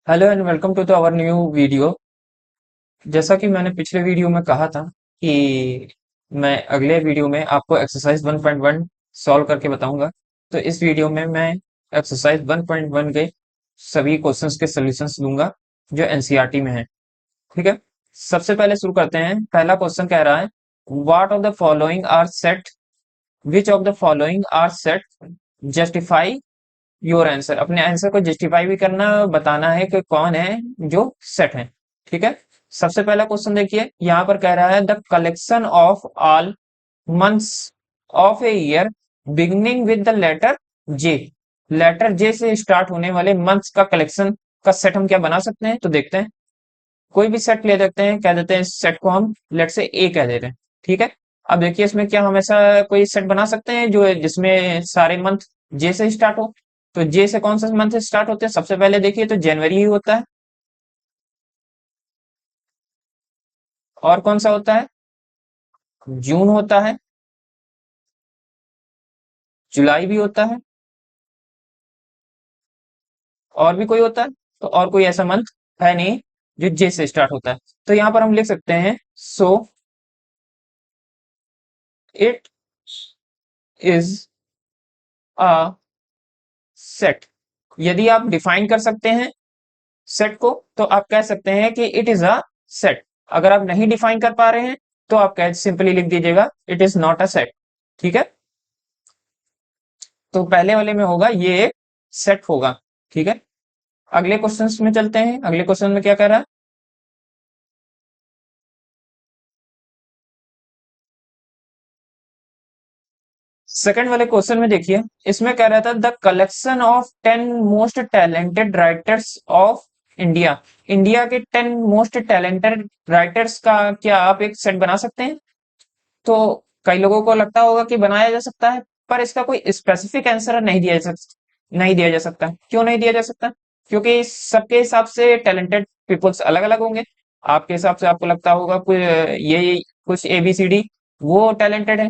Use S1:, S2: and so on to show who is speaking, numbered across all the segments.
S1: Hello and welcome to our new video. जैसा कि मैंने पिछले वीडियो में कहा था कि मैं अगले वीडियो में आपको एक्सरसाइज 1.1 सॉल्व करके बताऊंगा। तो इस वीडियो में मैं एक्सरसाइज 1.1 के सभी क्वेश्चंस के सॉल्यूशंस दूंगा जो एनसीईआरटी में है। ठीक है, सबसे पहले शुरू करते हैं। पहला क्वेश्चन कह रहा है, what of the following are set, which of the following are set, justify your answer. अपने आंसर को जस्टिफाई भी करना, बताना है कि कौन है जो सेट है। ठीक है, सबसे पहला क्वेश्चन देखिए, यहां पर कह रहा है the collection of all months of a year beginning with the letter J. Letter J से स्टार्ट होने वाले मंथ्स का कलेक्शन का सेट हम क्या बना सकते हैं, तो देखते हैं। कोई भी सेट ले लेते हैं, कह देते हैं इस सेट को हम लेट से ए कह देते हैं। ठीक है, अब देखिए इसमें क्या हम ऐसा कोई सेट बना सकते हैं जो जिसमें सारे मंथ जे से स्टार्ट हो। तो जे से कौन सा मंथ स्टार्ट होते हैं, सबसे पहले देखिए तो जनवरी ही होता है। और कौन सा होता है, जून होता है, जुलाई भी होता है, और भी कोई होता है। तो और कोई ऐसा मंथ है नहीं जो जे से स्टार्ट होता है। तो यहां पर हम लिख सकते हैं, so it is a set. यदि आप डिफाइन कर सकते हैं सेट को, तो आप कह सकते हैं कि इट इज अ सेट। अगर आप नहीं डिफाइन कर पा रहे हैं तो आप कह सिंपली लिख दीजिएगा it is not a set. ठीक है, तो पहले वाले में होगा ये एक सेट होगा। ठीक है, अगले क्वेश्चन में चलते हैं। अगले क्वेश्चन में क्या कह रहा है, सेकंड वाले क्वेश्चन में देखिए, इसमें कह रहा था the collection of 10 most talented writers of India. India के 10 मोस्ट टैलेंटेड राइटर्स का क्या आप एक सेट बना सकते हैं। तो कई लोगों को लगता होगा कि बनाया जा सकता है, पर इसका कोई स्पेसिफिक आंसर नहीं दिया जा सकता। क्यों नहीं दिया जा सकता, क्योंकि सबके हिसाब से टैलेंटेड पीपल्स अलग अलग होंगे। आपके हिसाब से आपको लगता होगा कोई ये कुछ एबीसीडी वो टैलेंटेड है,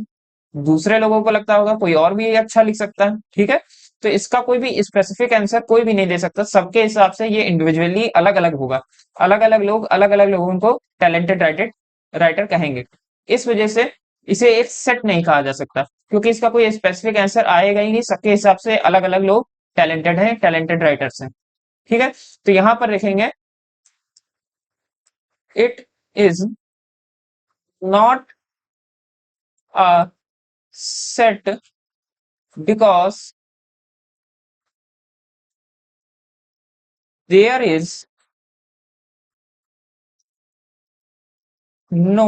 S1: दूसरे लोगों को लगता होगा कोई और भी अच्छा लिख सकता है। ठीक है, तो इसका कोई भी स्पेसिफिक आंसर कोई भी नहीं दे सकता, सबके हिसाब से ये इंडिविजुअली अलग अलग होगा। अलग अलग लोग अलग अलग लोगों को टैलेंटेड राइटर कहेंगे। इस वजह से इसे एक सेट नहीं कहा जा सकता, क्योंकि इसका कोई स्पेसिफिक आंसर आएगा ही नहीं। सबके हिसाब से अलग अलग लोग टैलेंटेड हैं, टैलेंटेड राइटर्स हैं। ठीक है, तो यहां पर देखेंगे it is not a set because there is no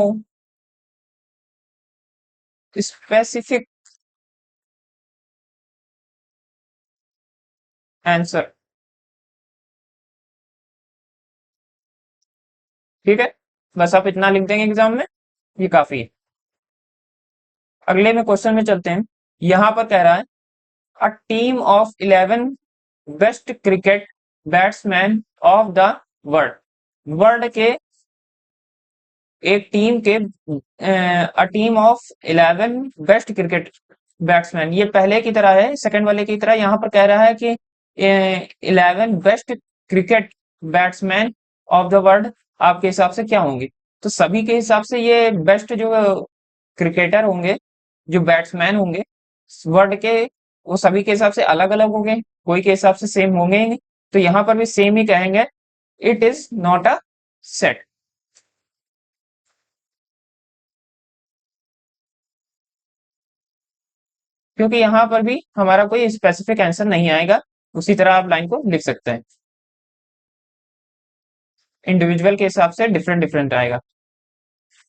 S1: specific answer. ठीक है, बस आप इतना लिख देंगे एग्जाम में, ये काफी है। अगले में क्वेश्चन में चलते हैं। यहां पर कह रहा है a team of 11 best cricket batsman of the world. World के एक टीम के a team of 11 best cricket batsman, ये पहले की तरह है, सेकंड वाले की तरह। यहां पर कह रहा है कि 11 best cricket batsman of the world आपके हिसाब से क्या होंगे। तो सभी के हिसाब से ये बेस्ट जो क्रिकेटर होंगे, जो बैट्समैन होंगे वर्ल्ड के, वो सभी के हिसाब से अलग अलग होंगे, कोई के हिसाब से सेम होंगे ही नहीं। तो यहां पर भी सेम ही कहेंगे, it is not a set. क्योंकि यहां पर भी हमारा कोई स्पेसिफिक आंसर नहीं आएगा। उसी तरह आप लाइन को लिख सकते हैं, इंडिविजुअल के हिसाब से डिफरेंट डिफरेंट आएगा।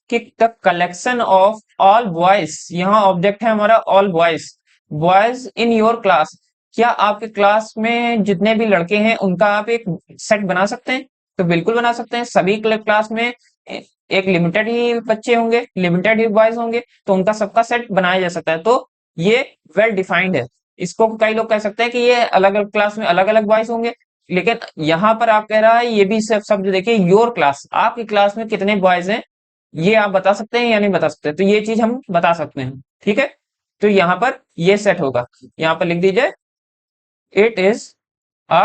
S1: कि the collection of all boys, यहाँ ऑब्जेक्ट है हमारा all boys, boys in your class. क्या आपके क्लास में जितने भी लड़के हैं उनका आप एक सेट बना सकते हैं, तो बिल्कुल बना सकते हैं। सभी क्लास में एक लिमिटेड ही बच्चे होंगे, लिमिटेड ही बॉयज होंगे, तो उनका सबका सेट बनाया जा सकता है। तो ये वेल डिफाइंड है। इसको कई लोग कह सकते हैं कि ये अलग अलग क्लास में अलग अलग बॉयज होंगे, लेकिन यहां पर आप कह रहा है ये भी सब शब्द देखिए, योर क्लास, आपकी क्लास में कितने बॉयज हैं ये आप बता सकते हैं या नहीं बता सकते, तो ये चीज हम बता सकते हैं। ठीक है, तो यहां पर ये सेट होगा, यहां पर लिख दीजिए इट इज अ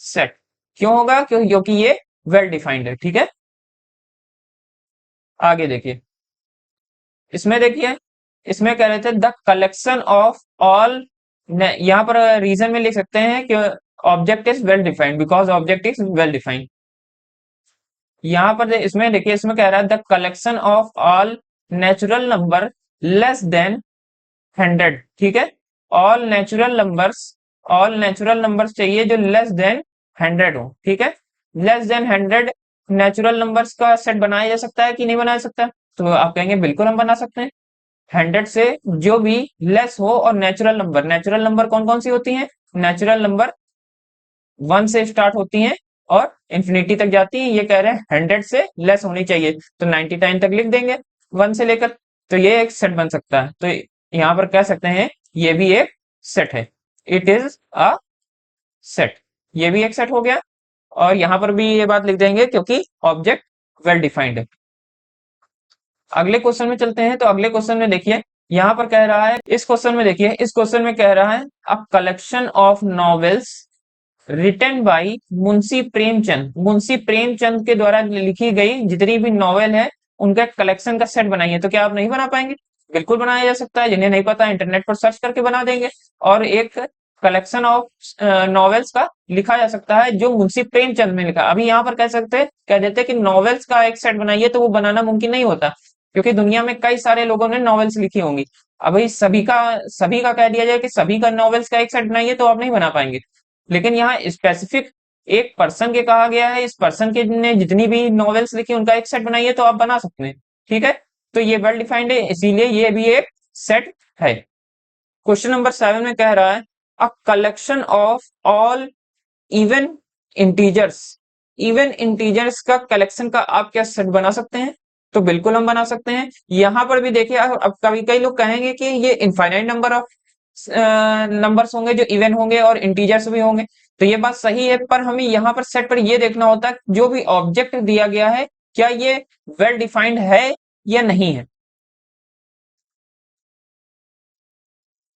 S1: सेट। क्यों होगा? क्योंकि ये वेल डिफाइंड है। ठीक है, आगे देखिए, इसमें देखिए, इसमें कह रहे थे द कलेक्शन ऑफ ऑल, यहाँ पर रीजन में लिख सकते हैं कि object is well defined because object is well defined. यहाँ पर इसमें देखिए, इसमें कह रहा है the collection of all natural number less than 100। ठीक है, all natural numbers, all natural numbers चाहिए जो लेस देन 100 हो। ठीक है, लेस देन 100 नेचुरल नंबर्स का सेट बनाया जा सकता है कि नहीं बनाया सकता? तो आप कहेंगे बिल्कुल हम बना सकते हैं। 100 से जो भी लेस हो, और नेचुरल नंबर कौन कौन सी होती हैं? नेचुरल नंबर 1 से स्टार्ट होती हैं और इंफिनिटी तक जाती है। ये कह रहे हैं 100 से लेस होनी चाहिए, तो 99 तक लिख देंगे 1 से लेकर। तो ये एक सेट बन सकता है। तो यहाँ पर कह सकते हैं ये भी एक सेट है, इट इज अ सेट। ये भी एक सेट हो गया, और यहाँ पर भी ये बात लिख देंगे क्योंकि ऑब्जेक्ट वेल डिफाइंड है। अगले क्वेश्चन में चलते हैं। तो अगले क्वेश्चन में देखिए, यहाँ पर कह रहा है, इस क्वेश्चन में देखिए, इस क्वेश्चन में कह रहा है a collection of novels written by Munshi Premchand. Munshi Premchand के द्वारा लिखी गई जितनी भी नॉवेल है उनका कलेक्शन का सेट बनाइए। तो क्या आप नहीं बना पाएंगे? बिल्कुल बनाया जा सकता है। जिन्हें नहीं पता इंटरनेट पर सर्च करके बना देंगे, और एक कलेक्शन ऑफ नॉवेल्स का लिखा जा सकता है जो मुंशी प्रेमचंद ने लिखा। अभी यहाँ पर कह सकते हैं, कह देते हैं कि नॉवेल्स का एक सेट बनाइए, तो वो बनाना मुमकिन नहीं होता, क्योंकि दुनिया में कई सारे लोगों ने नॉवेल्स लिखी होंगी। अभी सभी का कह दिया जाए कि सभी का नॉवेल्स का एक सेट बनाइए, तो आप नहीं बना पाएंगे। लेकिन यहाँ स्पेसिफिक एक पर्सन के कहा गया है, इस पर्सन के ने जितनी भी नॉवेल्स लिखी उनका एक सेट बनाइए, तो आप बना सकते हैं। ठीक है, तो ये वेल डिफाइंड है, इसीलिए ये भी एक सेट है। क्वेश्चन नंबर 7 में कह रहा है a collection of all even integers. Even integers का कलेक्शन का आप क्या सेट बना सकते हैं? तो बिल्कुल हम बना सकते हैं। यहां पर भी देखिए, अब कभी कई लोग कहेंगे कि ये इनफाइनाइट नंबर ऑफ नंबर्स होंगे जो इवन होंगे और इंटीजर्स भी होंगे। तो ये बात सही है, पर हमें यहाँ पर सेट पर ये देखना होता है जो भी ऑब्जेक्ट दिया गया है क्या ये वेल डिफाइंड है या नहीं है।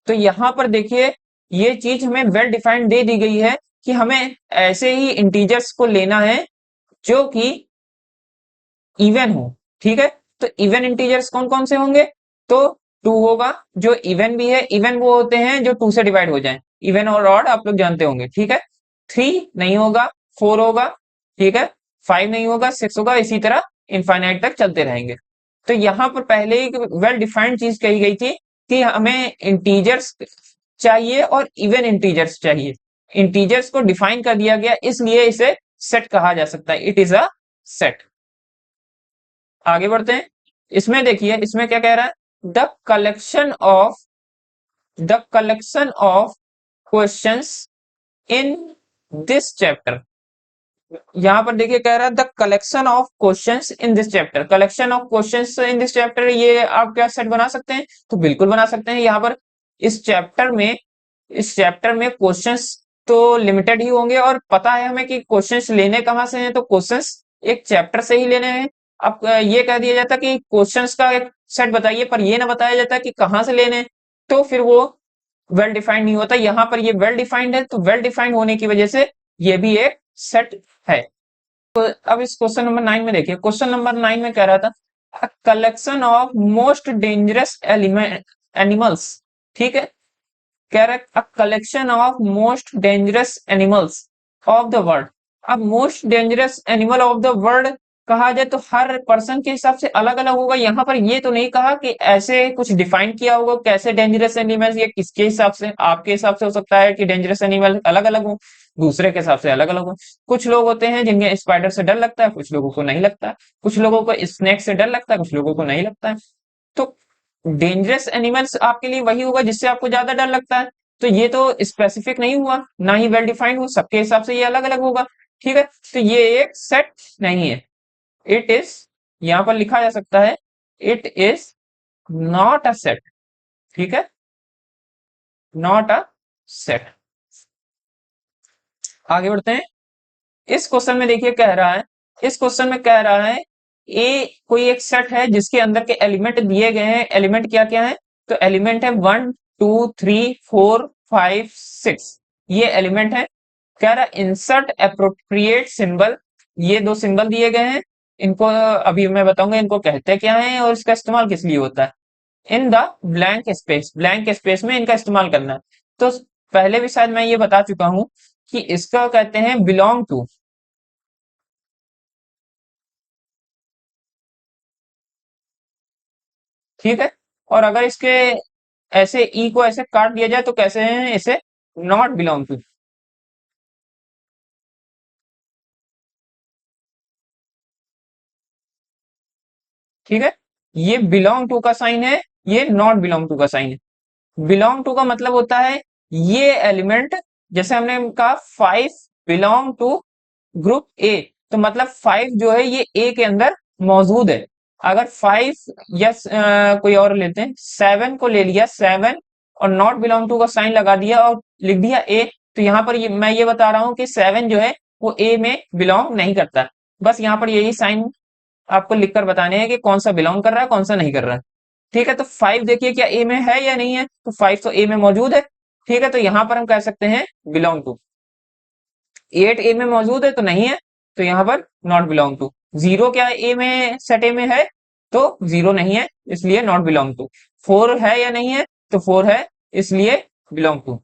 S1: तो यहां पर देखिए, ये चीज हमें वेल डिफाइंड दे दी गई है कि हमें ऐसे ही इंटीजर्स को लेना है जो कि इवन हो। ठीक है, तो इवन इंटीजर्स कौन कौन से होंगे? तो 2 होगा, जो इवन भी है। इवन वो होते हैं जो 2 से डिवाइड हो जाएं, इवन और ऑड आप लोग जानते होंगे। ठीक है, 3 नहीं होगा, 4 होगा। ठीक है, 5 नहीं होगा, 6 होगा, इसी तरह इनफाइनाइट तक चलते रहेंगे। तो यहां पर पहले ही वेल डिफाइंड चीज कही गई थी कि हमें इंटीजर्स चाहिए और इवन इंटीजर्स चाहिए। इंटीजर्स को डिफाइन कर दिया गया, इसलिए इसे सेट कहा जा सकता है, इट इज अ सेट। आगे बढ़ते हैं। इसमें देखिए, इसमें क्या कह रहा है, the collection of questions in this chapter. यहां पर देखिए कह रहा है the collection of questions in this chapter. Collection of questions in this chapter, ये आप क्या सेट बना सकते हैं? तो बिल्कुल बना सकते हैं। यहाँ पर इस चैप्टर में इस चैप्टर में क्वेश्चंस तो लिमिटेड ही होंगे, और पता है हमें कि क्वेश्चंस लेने कहाँ से हैं, तो क्वेश्चंस एक चैप्टर से ही लेने हैं। अब ये कह दिया जाता कि क्वेश्चंस का एक सेट बताइए, पर ये ना बताया जाता कि कहाँ से लेने हैं, तो फिर वो वेल डिफाइंड नहीं होता। यहाँ पर ये वेल डिफाइंड है, तो वेल डिफाइंड होने की वजह से ये भी एक सेट है। तो अब इस क्वेश्चन नंबर 9 में देखिए, क्वेश्चन नंबर 9 में कह रहा था collection of most dangerous element animals. ठीक है, कह रहा है collection of most dangerous animals of the world. अब most dangerous animal of the world कहा जाए तो हर पर्सन के हिसाब से अलग अलग होगा। यहाँ पर ये तो नहीं कहा कि ऐसे कुछ डिफाइन किया होगा कैसे डेंजरस एनिमल्स, ये किसके हिसाब से, आपके हिसाब से हो सकता है कि डेंजरस एनिमल अलग अलग हो, दूसरे के हिसाब से अलग अलग हो। कुछ लोग होते हैं जिन्हें स्पाइडर से डर लगता है, कुछ लोगों को नहीं लगता है। कुछ लोगों को स्नेक से डर लगता है, कुछ लोगों को नहीं लगता है। तो डेंजरस एनिमल्स आपके लिए वही होगा जिससे आपको ज्यादा डर लगता है। तो ये तो स्पेसिफिक नहीं हुआ, ना ही वेल डिफाइंड हुआ, सबके हिसाब से ये अलग अलग होगा। ठीक है, तो ये एक सेट नहीं है, इट इज, यहां पर लिखा जा सकता है it is not a set. ठीक है, नॉट अ सेट। आगे बढ़ते हैं। इस क्वेश्चन में देखिए कह रहा है, इस क्वेश्चन में कह रहा है ए कोई एक सेट है जिसके अंदर के एलिमेंट दिए गए हैं। एलिमेंट क्या क्या है? तो एलिमेंट है 1 2 3 4 5 6, ये एलिमेंट है। कह रहा इंसर्ट अप्रोप्रिएट सिंबल, ये दो सिंबल दिए गए हैं, इनको अभी मैं बताऊंगा इनको कहते क्या है और इसका इस्तेमाल किस लिए होता है। इन द ब्लैंक स्पेस में इनका इस्तेमाल करना है। तो पहले भी शायद मैं ये बता चुका हूं कि इसका कहते हैं बिलोंग टू, ठीक है। और अगर इसके ऐसे ई को ऐसे काट दिया जाए तो कैसे हैं इसे, नॉट बिलोंग टू, ठीक है। ये बिलोंग टू का साइन है, ये नॉट बिलोंग टू का साइन है। बिलोंग टू का मतलब होता है ये एलिमेंट, जैसे हमने कहा 5 बिलोंग टू ग्रुप ए, तो मतलब 5 जो है ये ए के अंदर मौजूद है। अगर 5 या कोई और लेते हैं, 7 को ले लिया, 7 और नॉट बिलोंग टू का साइन लगा दिया और लिख दिया ए, तो यहाँ पर मैं ये बता रहा हूँ कि 7 जो है वो ए में बिलोंग नहीं करता। बस यहाँ पर यही साइन आपको लिखकर बताने हैं कि कौन सा बिलोंग कर रहा है कौन सा नहीं कर रहा है, ठीक है। तो 5 देखिए क्या ए में है या नहीं है, तो 5 तो ए में मौजूद है, ठीक है। तो यहां पर हम कह सकते हैं बिलोंग टू। 8 ए में मौजूद है तो नहीं है, तो यहां पर नॉट बिलोंग टू। 0 क्या ए में सेट ए में है, तो 0 नहीं है, इसलिए नॉट बिलोंग टू। 4 है या नहीं है, तो 4 है, इसलिए बिलोंग टू।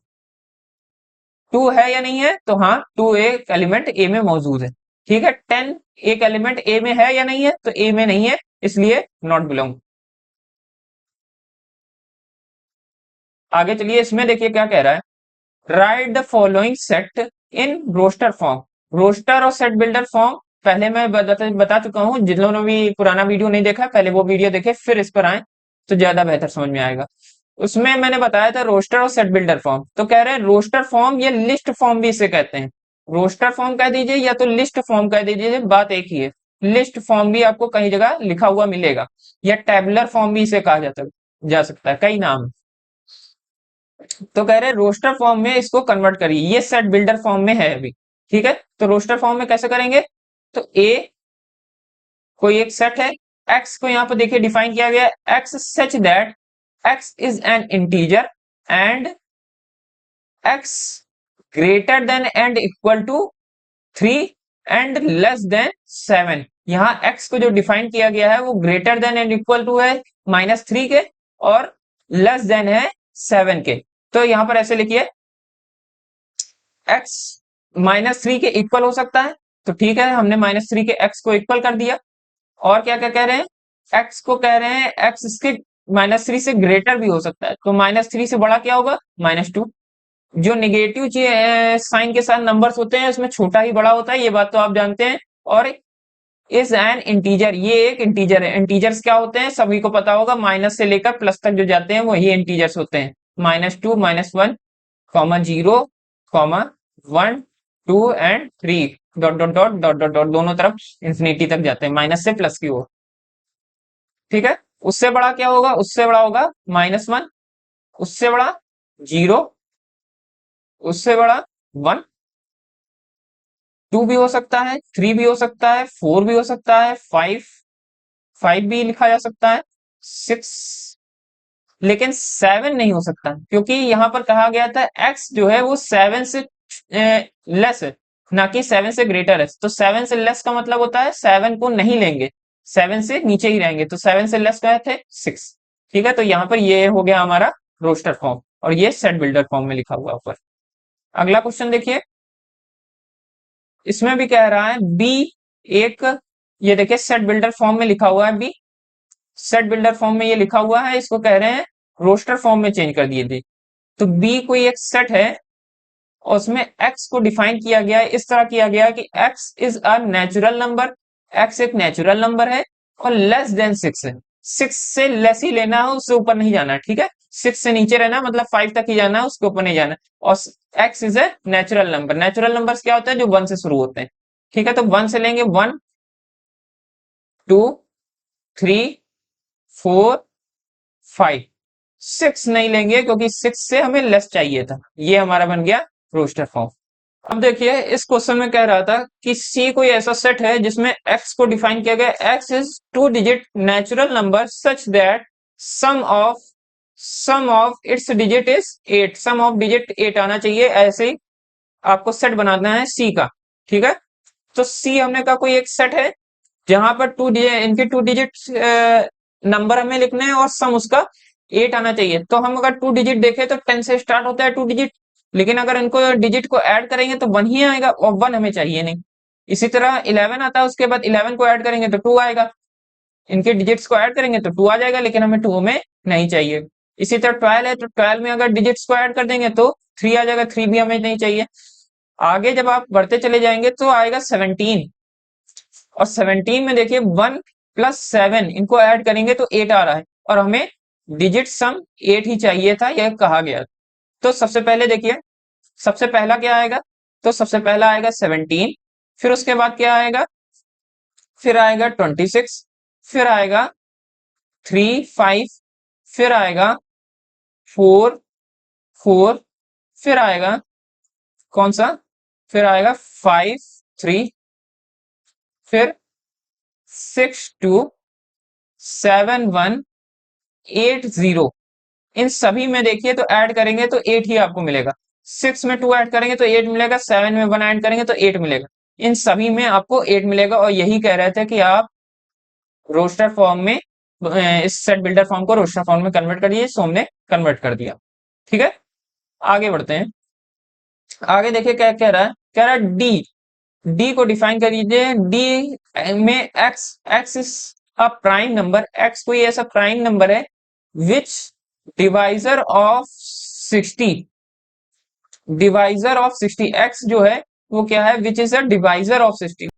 S1: 2 है या नहीं है, तो हाँ 2 एक एलिमेंट ए में मौजूद है, ठीक है। 10 एक एलिमेंट ए में है या नहीं है, तो ए में नहीं है, इसलिए नॉट बिलोंग। आगे चलिए, इसमें देखिए क्या कह रहा है। Write the following set in roster form. Roster और सेट बिल्डर फॉर्म पहले मैं बता चुका हूं, जिन लोगों ने भी पुराना वीडियो नहीं देखा पहले वो वीडियो देखे फिर इस पर आए तो ज्यादा बेहतर समझ में आएगा। उसमें मैंने बताया था रोस्टर और सेट बिल्डर फॉर्म, तो कह रहे हैं रोस्टर फॉर्म या लिस्ट फॉर्म भी इसे कहते हैं। रोस्टर फॉर्म कह दीजिए या तो लिस्ट फॉर्म कह दीजिए, बात एक ही है। लिस्ट फॉर्म भी आपको कहीं जगह लिखा हुआ मिलेगा, या टेबुलर फॉर्म भी इसे कहा जाता जा सकता है, कई नाम। तो कह रहे हैं रोस्टर फॉर्म में इसको कन्वर्ट करिए, ये सेट बिल्डर फॉर्म में है अभी, ठीक है। तो रोस्टर फॉर्म में कैसे करेंगे, तो ए कोई एक सेट है, एक्स को यहां पर देखिए डिफाइन किया गया है, x such that x is an integer and x greater than and equal to 3 and less than 7। यहां एक्स को जो डिफाइन किया गया है वो greater than and equal to है -3 के, और लेस देन है 7 के। तो यहां पर ऐसे लिखिए, एक्स -3 के इक्वल हो सकता है, तो ठीक है हमने -3 के एक्स को इक्वल कर दिया। और क्या क्या कह रहे हैं, एक्स को कह रहे हैं एक्स इसके -3 से ग्रेटर भी हो सकता है, तो -3 से बड़ा क्या होगा, -2। जो निगेटिव साइन के साथ नंबर्स होते हैं उसमें छोटा ही बड़ा होता है, ये बात तो आप जानते हैं। और इज एन इंटीजर, ये एक इंटीजर है। इंटीजर्स क्या होते हैं सभी को पता होगा, माइनस से लेकर प्लस तक जो जाते हैं वही इंटीजर्स होते हैं। -2, -1, -0, -1, 2 and 3, dot dot dot dot dot dot, दोनों तरफ इंफिनिटी तक जाते हैं, माइनस से प्लस की ओर, ठीक है। उससे बड़ा क्या होगा, उससे बड़ा होगा -1, उससे बड़ा 0, उससे बड़ा 1, 2 भी हो सकता है, 3 भी हो सकता है, 4 भी हो सकता है, 5 भी लिखा जा सकता है, 6, लेकिन 7 नहीं हो सकता, क्योंकि यहां पर कहा गया था एक्स जो है वो 7 से लेस है, ना कि 7 से ग्रेटर है। तो 7 से लेस का मतलब होता है 7 को नहीं लेंगे, 7 से नीचे ही रहेंगे, तो 7 से लेस क्या थे 6, ठीक है। तो यहाँ पर ये हो गया हमारा रोस्टर फॉर्म, और ये सेट बिल्डर फॉर्म में लिखा हुआ ऊपर। अगला क्वेश्चन देखिए, इसमें भी कह रहा है बी एक, ये देखिए सेट बिल्डर फॉर्म में लिखा हुआ है बी, सेट बिल्डर फॉर्म में ये लिखा हुआ है, इसको कह रहे हैं रोस्टर फॉर्म में चेंज कर दिए थे। तो बी कोई एक सेट है और उसमें एक्स को डिफाइन किया गया है, इस तरह किया गया है कि x is a natural number, x एक नेचुरल नंबर है और लेस देन 6 है। 6 से लेस ही लेना है, उससे ऊपर नहीं जाना है, ठीक है। 6 से नीचे रहना मतलब 5 तक ही जाना है, उसके ऊपर नहीं जाना है। और x is a natural number, natural numbers क्या होते हैं, जो 1 से शुरू होते हैं, ठीक है। तो 1 से लेंगे 1, 2, 3, 4, 5, 6 नहीं लेंगे क्योंकि 6 से हमें लेस चाहिए था। ये हमारा बन गया रोस्टर फॉर्म। अब देखिए इस क्वेश्चन में कह रहा था कि सी कोई ऐसा सेट है जिसमें एक्स को डिफाइन किया गया, x is 2 digit natural number such that sum of sum of its digit is 8, sum of digit 8 आना चाहिए ऐसे ही। आपको सेट बनाना है सी का। ठीक है, तो सी हमने कहा कोई एक सेट है जहां पर इनके टू डिजिट नंबर हमें लिखने हैं और सम उसका 8 आना चाहिए। तो हम अगर टू डिजिट देखें तो 10 से स्टार्ट होता है टू डिजिट, लेकिन अगर इनको डिजिट को ऐड करेंगे तो 1 ही आएगा और 1 हमें चाहिए नहीं। इसी तरह 11 आता है, उसके बाद 11 को ऐड करेंगे तो 2 आएगा, इनके डिजिट्स को ऐड करेंगे तो 2 आ जाएगा, लेकिन हमें 2 में नहीं चाहिए। इसी तरह 12 है, तो 12 में अगर डिजिट्स को ऐड कर देंगे तो 3 आ जाएगा, 3 भी हमें नहीं चाहिए। आगे जब आप बढ़ते चले जाएंगे तो आएगा 17, और 17 में देखिए 1 प्लस 7 इनको ऐड करेंगे तो 8 आ रहा है, और हमें डिजिट सम 8 ही चाहिए था, यह कहा गया। तो सबसे पहले देखिए, सबसे पहला क्या आएगा, तो सबसे पहला आएगा 17, फिर उसके बाद क्या आएगा, फिर आएगा 26, फिर आएगा 3 5, फिर आएगा 4 4, फिर आएगा कौन सा, फिर आएगा 5 3, फिर 6 2, 7 1, 8 0। इन सभी में देखिए तो ऐड करेंगे तो 8 ही आपको मिलेगा। 6 में 2 ऐड करेंगे तो 8 मिलेगा, 7 में 1 ऐड करेंगे तो 8 मिलेगा। इन सभी में आपको 8 मिलेगा, और यही कह रहे थे कि आप रोस्टर फॉर्म में इस सेट बिल्डर फॉर्म को रोस्टर फॉर्म में कन्वर्ट करिए, सो हमने कन्वर्ट कर दिया। ठीक है, आगे बढ़ते हैं। आगे देखिए क्या कह रहा है, कह रहा है डी, डी को डिफाइन करिए। डी में X, X is a prime number, X कोई ऐसा प्राइम नंबर है which divisor of 60, divisor of 60, X जो है वो क्या है, which is a divisor of 60।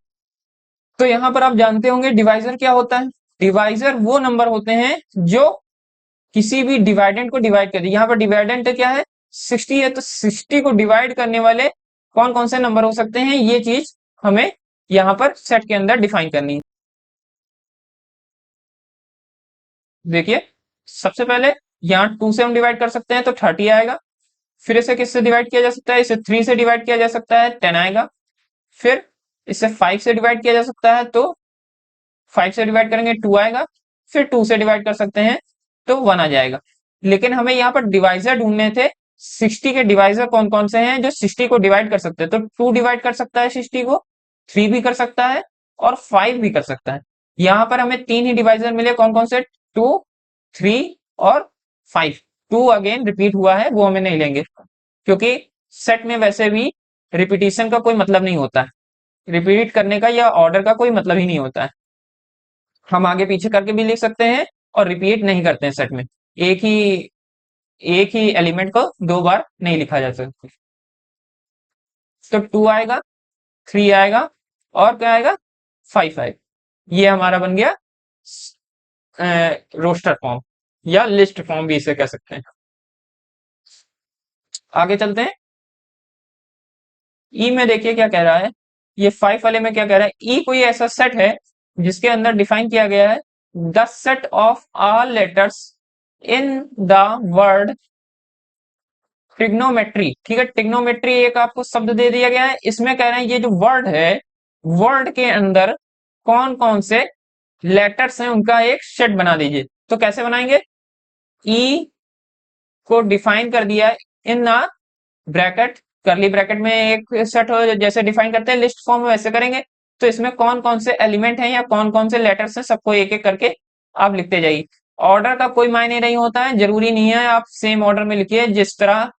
S1: तो यहां पर आप जानते होंगे डिवाइजर क्या होता है। डिवाइजर वो नंबर होते हैं जो किसी भी डिवाइडेंट को डिवाइड कर दे। यहाँ पर डिवाइडेंट क्या है, 60 है, तो 60 को डिवाइड करने वाले कौन कौन से नंबर हो सकते हैं, ये चीज हमें यहाँ पर सेट के अंदर डिफाइन करनी है। देखिए, सबसे पहले यहाँ 2 से हम डिवाइड कर सकते हैं तो 30 आएगा, फिर इसे किससे डिवाइड किया जा सकता है, इसे 3 से डिवाइड किया जा सकता है, 10 आएगा। फिर इसे 5 से डिवाइड किया जा सकता है, तो 5 से डिवाइड करेंगे 2 आएगा, फिर 2 से डिवाइड कर सकते हैं तो 1 आ जाएगा। लेकिन हमें यहाँ पर डिवाइजर ढूंढने थे, 60 के डिवाइजर कौन कौन से हैं जो 60 को डिवाइड कर सकते हैं। तो 2 डिवाइड कर सकता है 60 को, 3 भी कर सकता है और 5 भी कर सकता है। यहाँ पर हमें 3 ही डिवाइजर मिले, कौन कौन से, 2 3 और 5। 2 अगेन रिपीट हुआ है, वो हमें नहीं लेंगे, क्योंकि सेट में वैसे भी रिपीटिशन का कोई मतलब नहीं होता है, रिपीट करने का या ऑर्डर का कोई मतलब ही नहीं होता है। हम आगे पीछे करके भी लिख सकते हैं, और रिपीट नहीं करते हैं सेट में, एक ही एक ही एलिमेंट को 2 बार नहीं लिखा जा सकता। तो 2 आएगा, 3 आएगा, और क्या आएगा, 5 आएगा। ये हमारा बन गया रोस्टर फॉर्म, या लिस्ट फॉर्म भी इसे कह सकते हैं। आगे चलते हैं। ई में देखिए क्या कह रहा है, ये 5 वाले में क्या कह रहा है, ई कोई ऐसा सेट है जिसके अंदर डिफाइन किया गया है the set of all letters in the word trigonometry. ठीक है, ट्रिग्नोमेट्री एक आपको शब्द दे दिया गया है, इसमें कह रहे हैं ये जो वर्ड है, वर्ड के अंदर कौन कौन से लेटर्स हैं उनका एक सेट बना दीजिए। तो कैसे बनाएंगे, ई को डिफाइन कर दिया है इन अ ब्रैकेट, करली ब्रैकेट में एक सेट हो, जैसे डिफाइन करते हैं लिस्ट फॉर्म में वैसे करेंगे। तो इसमें कौन कौन से एलिमेंट हैं या कौन कौन से लेटर्स हैं, सबको एक एक करके आप लिखते जाइए। ऑर्डर का कोई मायने नहीं होता है, जरूरी नहीं है आप सेम ऑर्डर में लिखिए जिस तरह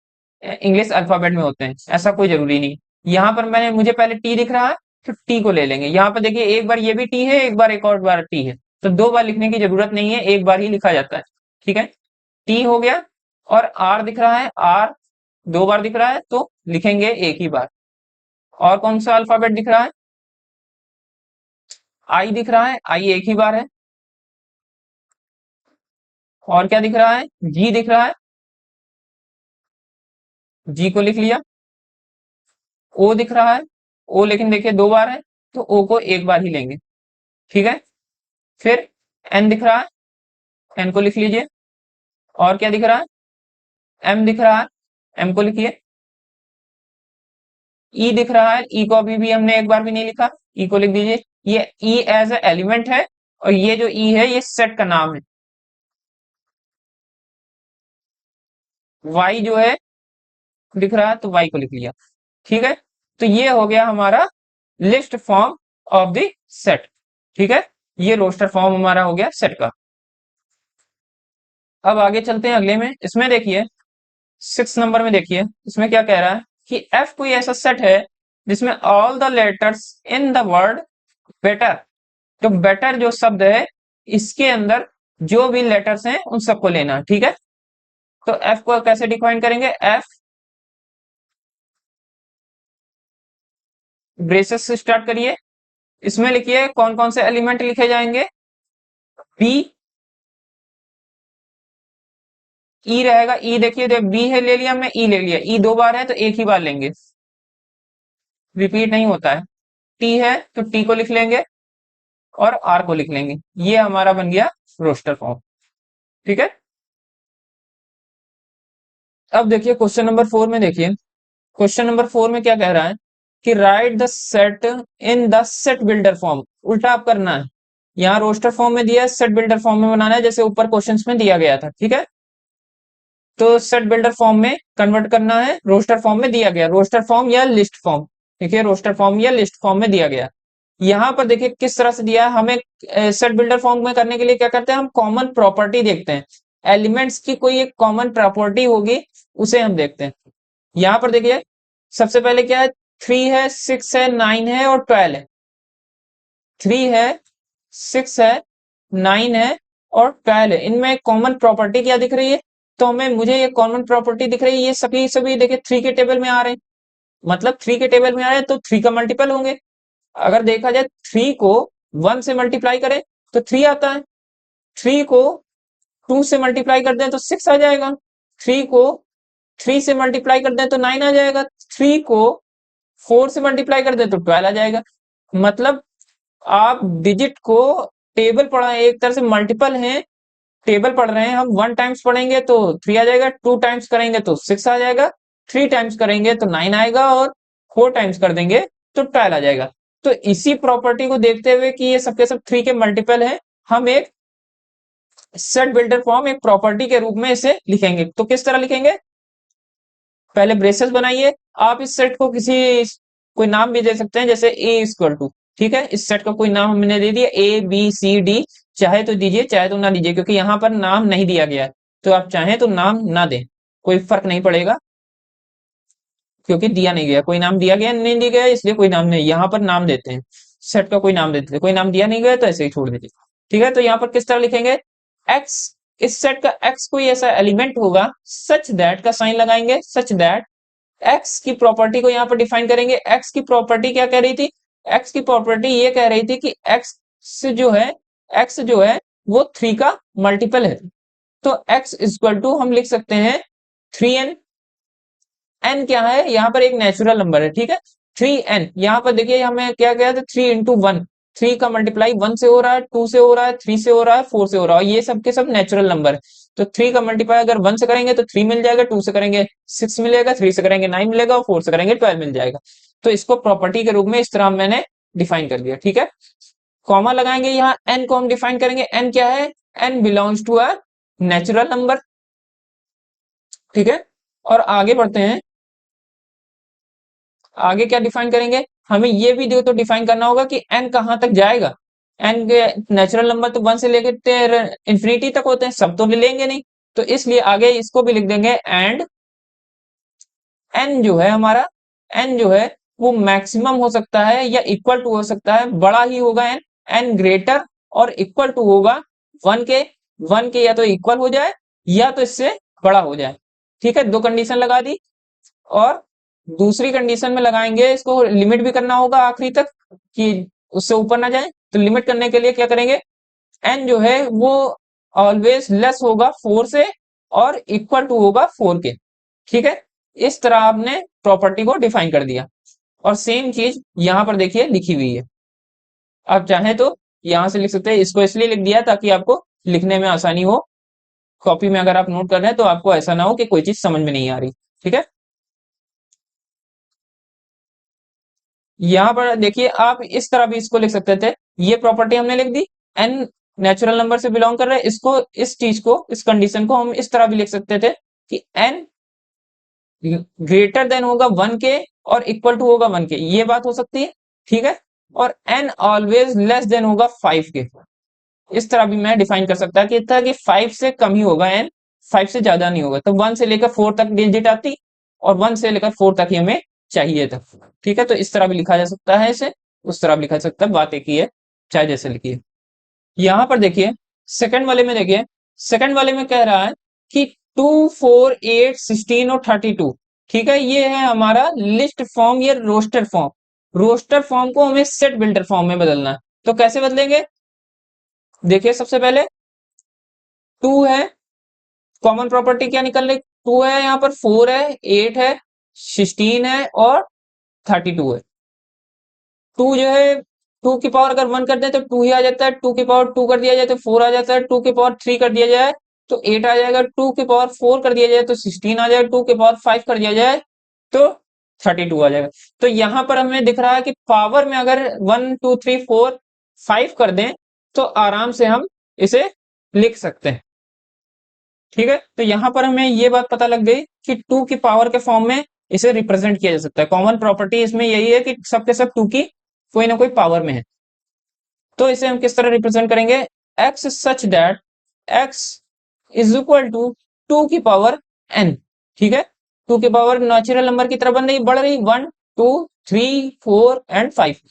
S1: इंग्लिश अल्फाबेट में होते हैं, ऐसा कोई जरूरी नहीं। यहाँ पर मुझे पहले टी दिख रहा है, तो टी को ले लेंगे। यहाँ पर देखिए एक बार ये भी टी है, एक बार एक और बार टी है, तो 2 बार लिखने की जरूरत नहीं है, एक बार ही लिखा जाता है। ठीक है, टी हो गया, और आर दिख रहा है, आर 2 बार दिख रहा है तो लिखेंगे एक ही बार। और कौन सा अल्फाबेट दिख रहा है, आई दिख रहा है, आई एक ही बार है। और क्या दिख रहा है, जी दिख रहा है, जी को लिख लिया। ओ दिख रहा है, ओ लेकिन देखिए 2 बार है, तो ओ को एक बार ही लेंगे। ठीक है, फिर एन दिख रहा है, एन को लिख लीजिए। और क्या दिख रहा है, एम दिख रहा है, एम को लिखिए। ई दिख रहा है, ई को अभी भी हमने एक बार भी नहीं लिखा, ई को लिख दीजिए। ये ई एज ए एलिमेंट है, और ये जो ई है ये सेट का नाम है। वाई जो है दिख रहा है, तो वाई को लिख लिया। ठीक है, तो ये हो गया हमारा list form of the set. ठीक है, ये रोस्टर फॉर्म हमारा हो गया सेट का। अब आगे चलते हैं अगले में। इसमें देखिए 6 नंबर में देखिए इसमें क्या कह रहा है कि एफ कोई ऐसा सेट है जिसमें all the letters in the word better, तो बेटर जो शब्द है इसके अंदर जो भी लेटर्स हैं उन सबको लेना। ठीक है, तो एफ को कैसे डिफाइन करेंगे? एफ ब्रेसेस से स्टार्ट करिए, इसमें लिखिए कौन कौन से एलिमेंट लिखे जाएंगे। बी, ई रहेगा, ई देखिए तो बी है ले लिया हमने, ई ले लिया, ई 2 बार है तो एक ही बार लेंगे, रिपीट नहीं होता है। टी है तो टी को लिख लेंगे और आर को लिख लेंगे, ये हमारा बन गया रोस्टर फॉर्म। ठीक है, अब देखिए क्वेश्चन नंबर 4 में देखिए, क्वेश्चन नंबर 4 में क्या कह रहा है कि right the set in the set builder form. उल्टा आप करना है, यहाँ रोस्टर फॉर्म में दिया है, सेट बिल्डर फॉर्म में बनाना है जैसे ऊपर क्वेश्चंस में दिया गया था। ठीक है, तो सेट बिल्डर फॉर्म में कन्वर्ट करना है, रोस्टर फॉर्म में दिया गया, रोस्टर फॉर्म या लिस्ट फॉर्म। देखिए रोस्टर फॉर्म या लिस्ट फॉर्म में दिया गया। यहाँ पर देखिए किस तरह से दिया है हमें। सेट बिल्डर फॉर्म में करने के लिए क्या करते हैं, हम कॉमन प्रॉपर्टी देखते हैं, एलिमेंट्स की कोई एक कॉमन प्रॉपर्टी होगी उसे हम देखते हैं। यहाँ पर देखिए सबसे पहले क्या है, 3 है, 6 है, 9 है और 12 है। 3 है, 6 है, 9 है और 12 है, इनमें कॉमन प्रॉपर्टी क्या दिख रही है? तो हमें मुझे ये कॉमन प्रॉपर्टी दिख रही है, ये सभी सभी देखिए 3 के टेबल में आ रहे हैं, मतलब 3 के टेबल में आ रहे हैं तो 3 का मल्टीपल होंगे। अगर देखा जाए 3 को 1 से मल्टीप्लाई करें तो 3 आता है, 3 को 2 से मल्टीप्लाई कर दें तो 6 आ जाएगा, 3 को 3 से मल्टीप्लाई कर दें तो 9 आ जाएगा, 3 को 4 से मल्टीप्लाई कर दें तो 12 आ जाएगा। मतलब आप डिजिट को टेबल पढ़ा है, एक तरह से मल्टीपल है, टेबल पढ़ रहे हैं हम, 1 टाइम्स पढ़ेंगे तो 3 आ जाएगा, 2 टाइम्स करेंगे तो 6 आ जाएगा, 3 टाइम्स करेंगे तो 9 आएगा और 4 टाइम्स कर देंगे तो 12 आ जाएगा। तो इसी प्रॉपर्टी को देखते हुए कि ये सबके सब 3 के मल्टीपल है, हम एक सेट बिल्डर फॉर्म एक प्रॉपर्टी के रूप में इसे लिखेंगे। तो किस तरह लिखेंगे, पहले ब्रेसेस बनाइए। आप इस सेट को किसी कोई नाम भी दे सकते हैं, जैसे ए इक्वल टू, ठीक है, इस सेट का कोई नाम हमने दे दिया ए बी सी डी, चाहे तो दीजिए चाहे तो ना दीजिए, क्योंकि यहाँ पर नाम नहीं दिया गया है, तो आप चाहें तो नाम ना दें, कोई फर्क नहीं पड़ेगा, क्योंकि दिया नहीं गया, कोई नाम दिया गया नहीं दिया गया इसलिए कोई नाम नहीं, यहाँ पर नाम देते हैं, सेट का कोई नाम देते हैं, कोई नाम दिया नहीं गया तो ऐसे ही छोड़ दीजिए। ठीक है, तो यहाँ पर किस तरह लिखेंगे, एक्स, इस सेट का एक्स कोई ऐसा एलिमेंट होगा सच दैट का साइन लगाएंगे, सच दैट एक्स की प्रॉपर्टी को यहाँ पर डिफाइन करेंगे। एक्स की प्रॉपर्टी क्या कह रही थी, एक्स की प्रॉपर्टी ये कह रही थी कि एक्स जो है वो 3 का मल्टीपल है, तो एक्स इक्वल टू हम लिख सकते हैं 3n। एन क्या है, यहाँ पर एक नेचुरल नंबर है, ठीक है, 3n। यहाँ पर देखिए हमें क्या गया था, 3 × 1, 3 का मल्टीप्लाई 1 से हो रहा है, 2 से हो रहा है, 3 से हो रहा है, 4 से हो रहा है, ये सब के सब नेचुरल नंबर है। तो 3 का मल्टीप्लाई अगर 1 से करेंगे तो 3 मिल जाएगा, 2 से करेंगे 6 मिलेगा, 3 से करेंगे 9 मिलेगा और 4 से करेंगे 12 मिल जाएगा। तो इसको प्रॉपर्टी के रूप में इस तरह मैंने डिफाइन कर दिया। ठीक है, कॉमा लगाएंगे, यहाँ एन को हम डिफाइन करेंगे, एन क्या है, n belongs to a natural number. ठीक है, और आगे बढ़ते हैं, आगे क्या डिफाइन करेंगे, हमें ये भी तो डिफाइन करना होगा कि एन कहां तक जाएगा। एन के नेचुरल नंबर तो 1 से लेकर इंफिनिटी तक होते हैं, सब तो लेंगे नहीं, तो इसलिए आगे इसको भी लिख देंगे एंड एन जो है हमारा, एन जो है वो मैक्सिमम हो सकता है या इक्वल टू हो सकता है, बड़ा ही होगा एन, एन ग्रेटर और इक्वल टू होगा 1 के, 1 के या तो इक्वल हो जाए या तो इससे बड़ा हो जाए। ठीक है, 2 कंडीशन लगा दी, और दूसरी कंडीशन में लगाएंगे, इसको लिमिट भी करना होगा आखिरी तक कि उससे ऊपर ना जाए, तो लिमिट करने के लिए क्या करेंगे, एन जो है वो ऑलवेज लेस होगा 4 से और इक्वल टू होगा 4 के। ठीक है, इस तरह आपने प्रॉपर्टी को डिफाइन कर दिया, और सेम चीज यहां पर देखिए लिखी हुई है। आप चाहें तो यहां से लिख सकते हैं, इसको इसलिए लिख दिया ताकि आपको लिखने में आसानी हो, कॉपी में अगर आप नोट कर रहे हैं तो आपको ऐसा ना हो कि कोई चीज समझ में नहीं आ रही। ठीक है, यहाँ पर देखिए आप इस तरह भी इसको लिख सकते थे, ये प्रॉपर्टी हमने लिख दी, एन नेचुरल नंबर से बिलोंग कर रहे हैं, इसको इस चीज को इस कंडीशन को हम इस तरह भी लिख सकते थे कि एन ग्रेटर देन होगा 1 के और इक्वल टू होगा 1 के, ये बात हो सकती है, ठीक है। और n ऑलवेज लेस देन होगा 5 के, इस तरह भी मैं डिफाइन कर सकता कि इतना कि 5 से कम ही होगा n, 5 से ज्यादा नहीं होगा। तो 1 से लेकर 4 तक डिजिट आती, और 1 से लेकर 4 तक ही हमें चाहिए था, ठीक है। तो इस तरह भी लिखा जा सकता है इसे, उस तरह भी लिखा जा सकता है, बात एक ही है, चाहे जैसे लिखिए। यहां पर देखिए सेकंड वाले में, देखिए सेकंड वाले में कह रहा है कि 2, 4, 8, 16 और 32, ठीक है। ये है हमारा लिस्ट फॉर्म या रोस्टर फॉर्म। रोस्टर फॉर्म को हमें सेट बिल्डर फॉर्म में बदलना है, तो कैसे बदलेंगे? देखिए सबसे पहले 2 है, कॉमन प्रॉपर्टी क्या निकल रही, 2 है, यहाँ पर 4 है, 8 है, 16 है और 32 है। 2 जो है 2 की पावर अगर 1 कर दें तो 2 ही आ जाता है, 2 की पावर 2 कर दिया जाए तो 4 आ जाता है, 2 की पावर 3 कर दिया जाए तो 8 आ जाएगा, 2 की पावर 4 कर दिया जाए तो 16 आ जाएगा, 2 की पावर 5 कर दिया जाए तो 32 आ जाएगा। तो यहां पर हमें दिख रहा है कि पावर में अगर 1 2 3 4 5 कर दें तो आराम से हम इसे लिख सकते हैं, ठीक है। तो यहां पर हमें ये बात पता लग गई कि 2 की पावर के फॉर्म में इसे रिप्रेजेंट किया जा सकता है। कॉमन प्रॉपर्टी इसमें यही है कि सब के सब 2 की कोई ना कोई पावर में है। तो इसे हम किस तरह रिप्रेजेंट करेंगे? x such that x is equal to 2 की पावर n, ठीक है। 2 की पावर नेचुरल नंबर की तरह बन रही, बढ़ रही, 1 2 3 4 एंड 5।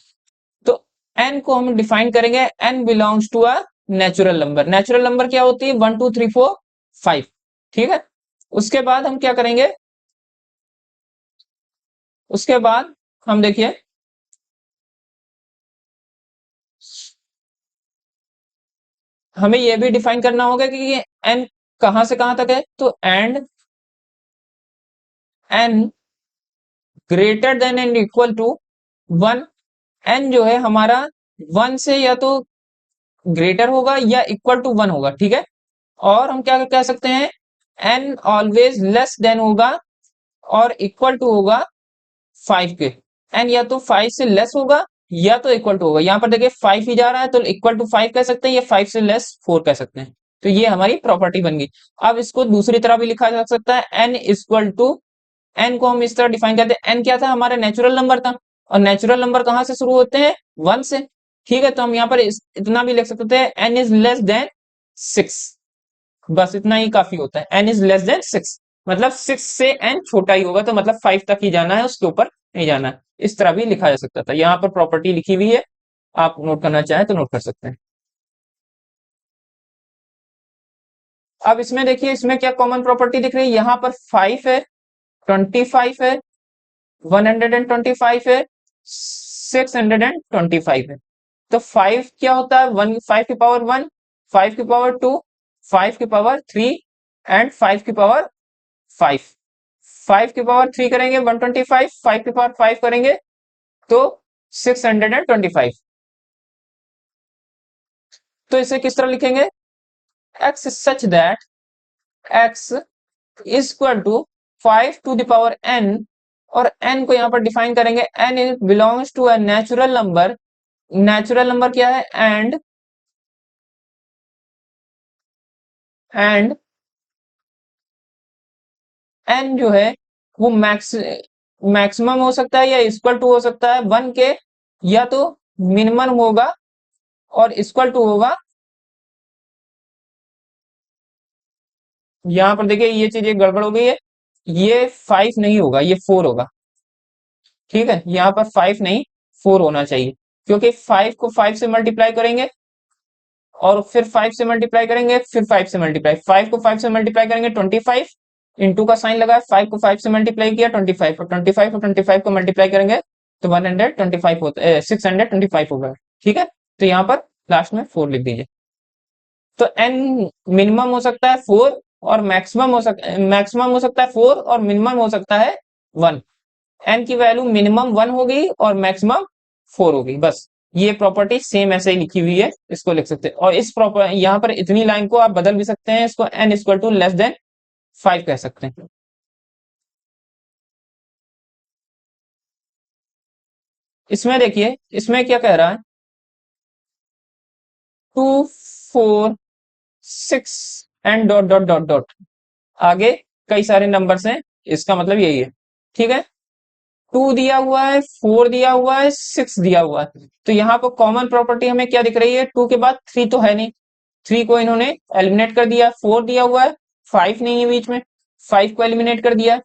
S1: तो n को हम डिफाइन करेंगे, n belongs to a natural number. Natural number क्या होती है? 1 2 3 4 5, ठीक है। उसके बाद हम क्या करेंगे? उसके बाद हम देखिए हमें यह भी डिफाइन करना होगा कि ये n कहां से कहां तक है, तो and n greater than and equal to 1। n जो है हमारा 1 से या तो ग्रेटर होगा या इक्वल टू 1 होगा, ठीक है। और हम क्या कह सकते हैं? n ऑलवेज लेस देन होगा और इक्वल टू होगा 5 के। n या तो 5 से लेस होगा या तो इक्वल टू होगा। यहां पर देखिए 5 ही जा रहा है तो इक्वल टू 5 कह सकते हैं, या 5 से लेस 4 कह सकते हैं। तो ये हमारी प्रॉपर्टी बन गई। अब इसको दूसरी तरह भी लिखा जा सकता है, n इक्वल टू, n को हम इस तरह डिफाइन करते हैं, n क्या था? हमारा नेचुरल नंबर था, और नेचुरल नंबर कहां से शुरू होते हैं? 1 से, ठीक है। तो हम यहाँ पर इतना भी लिख सकते हैं, n इज लेस देन 6, बस इतना ही काफी होता है। n इज लेस देन 6 मतलब 6 से n छोटा ही होगा, तो मतलब 5 तक ही जाना है, उसके ऊपर नहीं जाना है। इस तरह भी लिखा जा सकता था। यहाँ पर प्रॉपर्टी लिखी हुई है, आप नोट करना चाहें तो नोट कर सकते हैं। अब इसमें देखिए इसमें क्या कॉमन प्रॉपर्टी दिख रही है? यहाँ पर 5 है, 25 है, 125 है, 625 है। तो 5 क्या होता है? 1, 5 की पावर 1, 5 की पावर 2, 5 की पावर 3 एंड 5 की पावर 5। 5 की पावर 3 करेंगे 125, 5 की पावर 5 करेंगे तो 625। तो इसे किस तरह लिखेंगे? x such that x is equal to 5 to the power n, और n को यहां पर डिफाइन करेंगे, n belongs to a natural number. Natural number क्या है? एंड n जो है वो मैक्सिमम हो सकता है या इक्वल टू हो सकता है 1 के, या तो मिनिमम होगा और इक्वल टू होगा। यहां पर देखिए ये चीज एक गड़बड़ हो गई है, ये 5 नहीं होगा, ये 4 होगा, ठीक है। यहाँ पर 5 नहीं 4 होना चाहिए, क्योंकि 5 को 5 से मल्टीप्लाई करेंगे और फिर 5 से मल्टीप्लाई करेंगे, फिर 5 से मल्टीप्लाई, 5 को 5 से मल्टीप्लाई करेंगे 25, इंटू का साइन लगा है, 5 को 5 से मल्टीप्लाई किया 25, और 25 और 25 को मल्टीप्लाई करेंगे तो 125 होता है, 625 होगा, ठीक है। तो यहाँ पर लास्ट में 4 लिख दीजिए। तो n मिनिमम हो सकता है 4 और मैक्सिमम हो सकता है 4 और मिनिमम हो सकता है 1। n की वैल्यू मिनिमम 1 होगी और मैक्सिमम 4 होगी, बस। ये प्रॉपर्टी सेम ऐसे ही लिखी हुई है, इसको लिख सकते हैं। और इस प्रॉपर यहाँ पर इतनी लाइन को आप बदल भी सकते हैं, इसको n equal to less than 5 कह सकते हैं। इसमें देखिए इसमें क्या कह रहा है? 2 4 6 and dot dot dot dot, आगे कई सारे नंबर्स हैं, इसका मतलब यही है, ठीक है। 2 दिया हुआ है, 4 दिया हुआ है, 6 दिया हुआ है। तो यहाँ पर कॉमन प्रॉपर्टी हमें क्या दिख रही है? 2 के बाद 3 तो है नहीं, 3 को इन्होंने एलिमिनेट कर दिया। 4 दिया हुआ है, 5 नहीं है बीच में, 5 को एलिमिनेट कर दिया।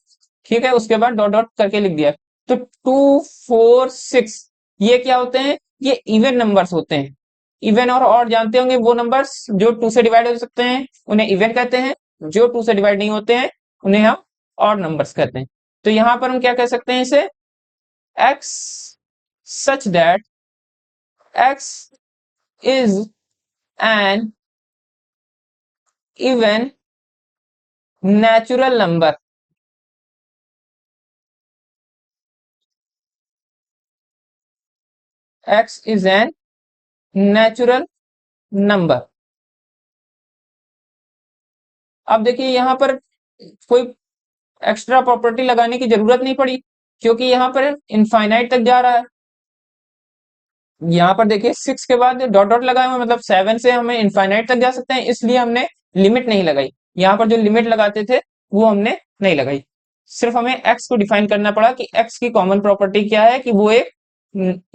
S1: ठीक है, उसके बाद डॉट डॉट करके लिख दिया। तो 2 4 6 ये क्या होते हैं? ये इवन नंबर्स होते हैं। इवन और ऑड जानते होंगे, वो नंबर्स जो 2 से डिवाइड हो सकते हैं उन्हें इवन कहते हैं, जो 2 से डिवाइड नहीं होते हैं उन्हें हम ऑड नंबर्स कहते हैं। तो यहां पर हम क्या कह सकते हैं इसे? x such that x is an even natural number. x is an natural number. अब देखिए यहां पर कोई एक्स्ट्रा प्रॉपर्टी लगाने की जरूरत नहीं पड़ी, क्योंकि यहां पर इनफाइनाइट तक जा रहा है। यहाँ पर देखिए 6 के बाद डॉट डॉट लगाए हुए, मतलब 7 से हमें इनफाइनाइट तक जा सकते हैं, इसलिए हमने लिमिट नहीं लगाई। यहाँ पर जो लिमिट लगाते थे वो हमने नहीं लगाई। सिर्फ हमें एक्स को डिफाइन करना पड़ा कि एक्स की कॉमन प्रॉपर्टी क्या है, कि वो एक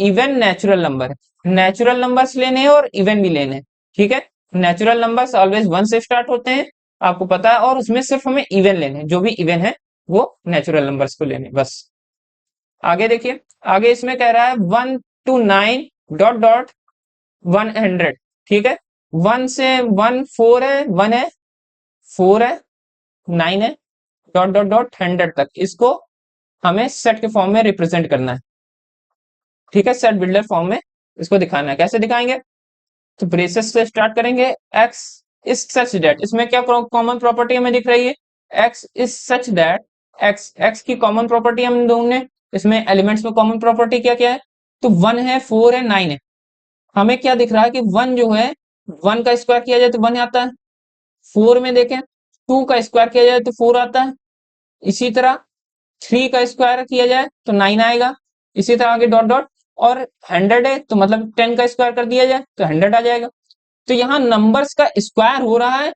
S1: इवन नेचुरल नंबर है। नेचुरल नंबर्स लेने हैं और इवन भी लेने हैं। ठीक है, नेचुरल नंबर्स ऑलवेज 1 से स्टार्ट होते हैं, आपको पता है, और उसमें सिर्फ हमें इवन लेने हैं। जो भी इवन है वो नेचुरल नंबर्स को लेने, बस। आगे देखिए, आगे इसमें कह रहा है 1 to 9 डॉट डॉट 100। ठीक है, 1 से 1 4 है, 1 है, 4 है, 9 है, डॉट डॉट डॉट 100 तक। इसको हमें सेट के फॉर्म में रिप्रेजेंट करना है। ठीक है, सेट बिल्डर फॉर्म में इसको दिखाना है। कैसे दिखाएंगे? तो ब्रेसेस से स्टार्ट करेंगे। x इज सच दैट, इसमें क्या कॉमन प्रॉपर्टी हमें दिख रही है? x is such that, x की कॉमन प्रॉपर्टी हम ढूंढने, इसमें एलिमेंट्स में कॉमन प्रॉपर्टी क्या क्या है? तो 1 है, 4 है, 9 है। हमें क्या दिख रहा है कि 1 जो है, 1 का स्क्वायर किया जाए तो 1 आता है। 4 में देखें, 2 का स्क्वायर किया जाए तो 4 आता है। इसी तरह 3 का स्क्वायर किया जाए तो 9 आएगा। इसी तरह आगे डॉट डॉट, और 100 है तो मतलब 10 का स्क्वायर कर दिया जाए तो 100 आ जाएगा। तो यहाँ नंबर्स का स्क्वायर हो रहा है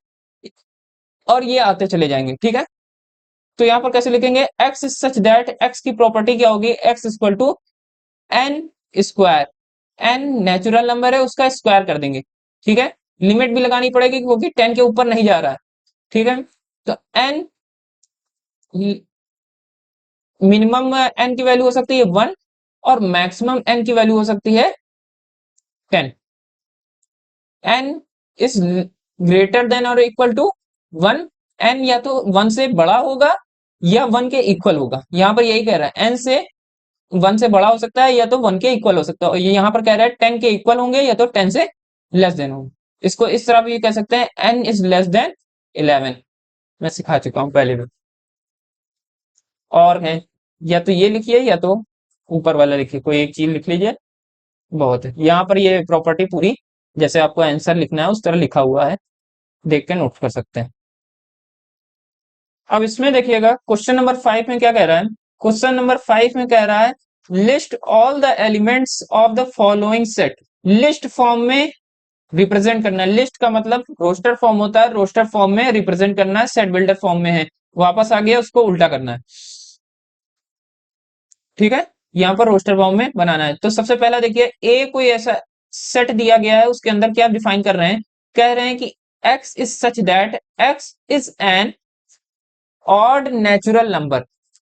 S1: और ये आते चले जाएंगे। ठीक है, तो यहाँ पर कैसे लिखेंगे? x is such that, x की प्रॉपर्टी क्या होगी? x equal to n square. n natural number है, उसका स्क्वायर कर देंगे। ठीक है, लिमिट भी लगानी पड़ेगी क्योंकि 10 के ऊपर नहीं जा रहा है। ठीक है, तो n मिनिमम n की वैल्यू हो सकती है 1 और मैक्सिमम n की वैल्यू हो सकती है 10। n इज ग्रेटर देन और इक्वल टू 1। n या तो 1 से बड़ा होगा या 1 के इक्वल होगा। यहाँ पर यही कह रहा है, n से 1 से बड़ा हो सकता है या तो 1 के इक्वल हो सकता है। और ये यहाँ पर कह रहा है 10 के इक्वल होंगे या तो 10 से लेस देन होंगे। इसको इस तरह भी कह सकते हैं, n इज लेस देन 11। मैं सिखा चुका हूँ पहले भी। और है, या तो ये लिखिए या तो ऊपर वाला लिखिए, कोई एक चीज लिख लीजिए, बहुत है। यहाँ पर ये प्रॉपर्टी पूरी जैसे आपको आंसर लिखना है उस तरह लिखा हुआ है, देख के नोट कर सकते हैं। अब इसमें देखिएगा क्वेश्चन नंबर 5 में क्या कह रहा है? क्वेश्चन नंबर 5 में कह रहा है list all the elements of the following set. List form में रिप्रेजेंट करना है। लिस्ट का मतलब रोस्टर फॉर्म होता है, रोस्टर फॉर्म में रिप्रेजेंट करना है। सेट बिल्डर फॉर्म में है, वापस आ गया, उसको उल्टा करना है। ठीक है, यहाँ पर रोस्टर फॉर्म में बनाना है। तो सबसे पहला देखिए, ए कोई ऐसा सेट दिया गया है, उसके अंदर क्या डिफाइन कर रहे हैं? कह रहे हैं कि x is such that x is N odd natural number.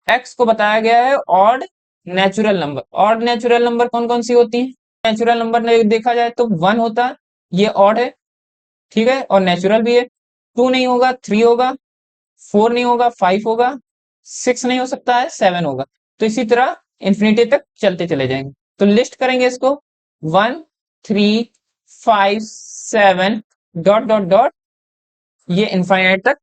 S1: x को बताया गया है odd natural number. Odd natural number कौन कौन सी होती है? नेचुरल नंबर देखा जाए तो 1 होता है, ये ऑड है। ठीक है, और नेचुरल भी है। 2 नहीं होगा, 3 होगा, 4 नहीं होगा, 5 होगा, 6 नहीं हो सकता है, 7 होगा। तो इसी तरह इंफिनिटी तक चलते चले जाएंगे। तो लिस्ट करेंगे इसको, 1 3 5 7 डॉट डॉट डॉट, ये इनफाइनाइट तक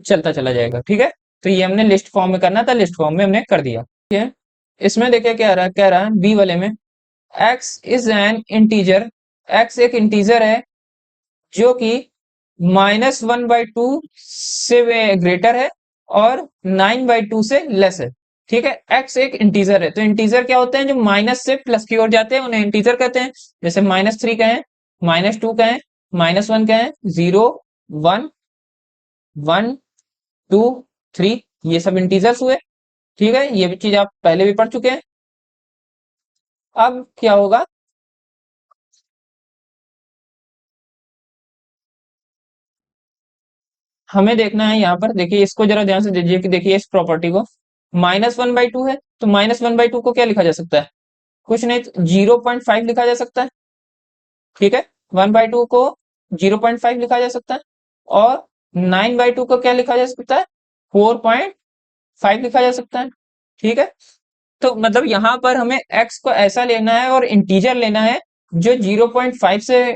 S1: चलता चला जाएगा। ठीक है, तो ये हमने लिस्ट फॉर्म में करना था, लिस्ट फॉर्म में हमने कर दिया। ठीक है, इसमें देखिए क्या रहा, कह रहा है बी वाले में x is an integer. x एक इंटीजर है जो कि -1/2 से ग्रेटर है और 9/2 से लेस है। ठीक है, x एक इंटीजर है। तो इंटीजर क्या होते हैं? जो माइनस से प्लस की ओर जाते हैं उन्हें इंटीजर कहते हैं। जैसे -3 कहें, -2 कहें, -1 कहें, 0 1 1 2 3, ये सब इंटीजर्स हुए। ठीक है, ये भी चीज आप पहले भी पढ़ चुके हैं। अब क्या होगा, हमें देखना है यहाँ पर, देखिए इसको जरा ध्यान से दीजिए कि देखिए इस प्रॉपर्टी को, -1/2 है तो -1/2 को क्या लिखा जा सकता है, कुछ नहीं तो 0.5 लिखा जा सकता है। ठीक है, 1/2 को 0.5 लिखा जा सकता है, और 9/2 को क्या लिखा जा सकता है, 4.5 लिखा जा सकता है। ठीक है, तो मतलब यहाँ पर हमें x को ऐसा लेना है और इंटीजर लेना है जो 0.5 से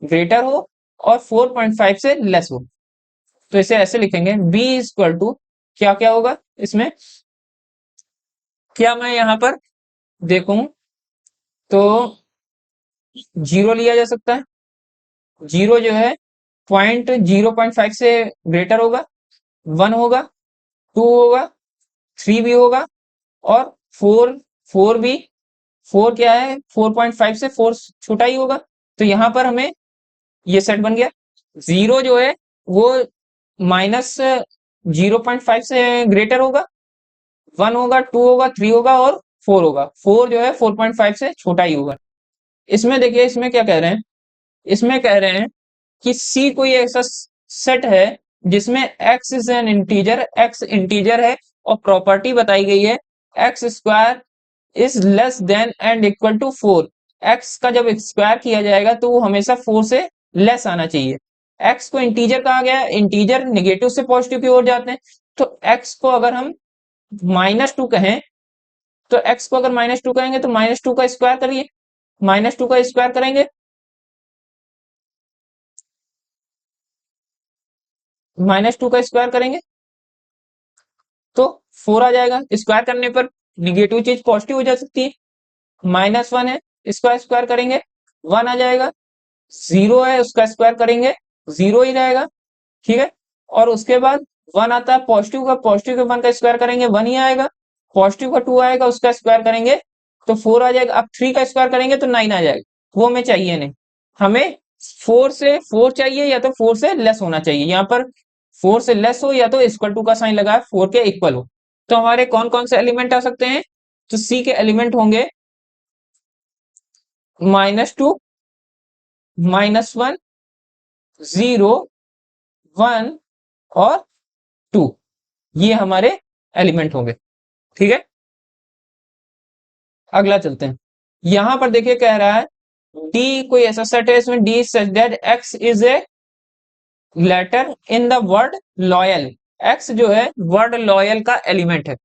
S1: ग्रेटर हो और 4.5 से लेस हो। तो इसे ऐसे लिखेंगे b इक्वल टू, क्या क्या होगा इसमें, क्या मैं यहाँ पर देखूं तो 0 लिया जा सकता है, 0 जो है पॉइंट 0.5 से ग्रेटर होगा, 1 होगा, 2 होगा, 3 भी होगा, और 4, 4 भी, 4 क्या है, 4.5 से 4 छोटा ही होगा। तो यहाँ पर हमें ये सेट बन गया। 0 जो है वो -0.5 से ग्रेटर होगा, 1 होगा, 2 होगा, 3 होगा, और 4 होगा। 4 जो है 4.5 से छोटा ही होगा। इसमें देखिए, इसमें क्या कह रहे हैं, इसमें कह रहे हैं कि C कोई ऐसा सेट है जिसमें x is an integer, x integer है, और प्रॉपर्टी बताई गई है x square is less than and equal to 4। x का जब स्क्वायर किया जाएगा तो वो हमेशा 4 से लेस आना चाहिए। x को इंटीजर कहा गया है, इंटीजर निगेटिव से पॉजिटिव की ओर जाते हैं, तो x को अगर हम -2 कहें, तो x को अगर -2 कहेंगे तो -2 का स्क्वायर करिए, -2 का स्क्वायर करेंगे, -2 का स्क्वायर करेंगे तो 4 आ जाएगा। स्क्वायर करने पर निगेटिव चीज पॉजिटिव हो जा सकती है। -1 है, इसका स्क्वायर करेंगे 1 आ जाएगा, 0 है उसका स्क्वायर करेंगे 0 ही रहेगा। ठीक है, और उसके बाद 1 आता है पॉजिटिव का, पॉजिटिव के 1 का स्क्वायर करेंगे 1 ही आएगा, पॉजिटिव का 2 आएगा उसका स्क्वायर करेंगे तो 4 आ जाएगा। अब 3 का स्क्वायर करेंगे तो 9 आ जाएगा, वो हमें चाहिए नहीं। हमें 4 से 4 चाहिए, या तो 4 से लेस होना चाहिए। यहाँ पर 4 से लेस हो, या तो इक्वल टू का साइन लगा है 4 के इक्वल हो। तो हमारे कौन कौन से एलिमेंट आ सकते हैं, तो सी के एलिमेंट होंगे -2, -1, 0, 1 और 2, ये हमारे एलिमेंट होंगे। ठीक है, अगला चलते हैं। यहां पर देखिए कह रहा है डी कोई ऐसा सेट है, इसमें D such that x is a letter in the word loyal. X जो है वर्ड लॉयल का एलिमेंट है।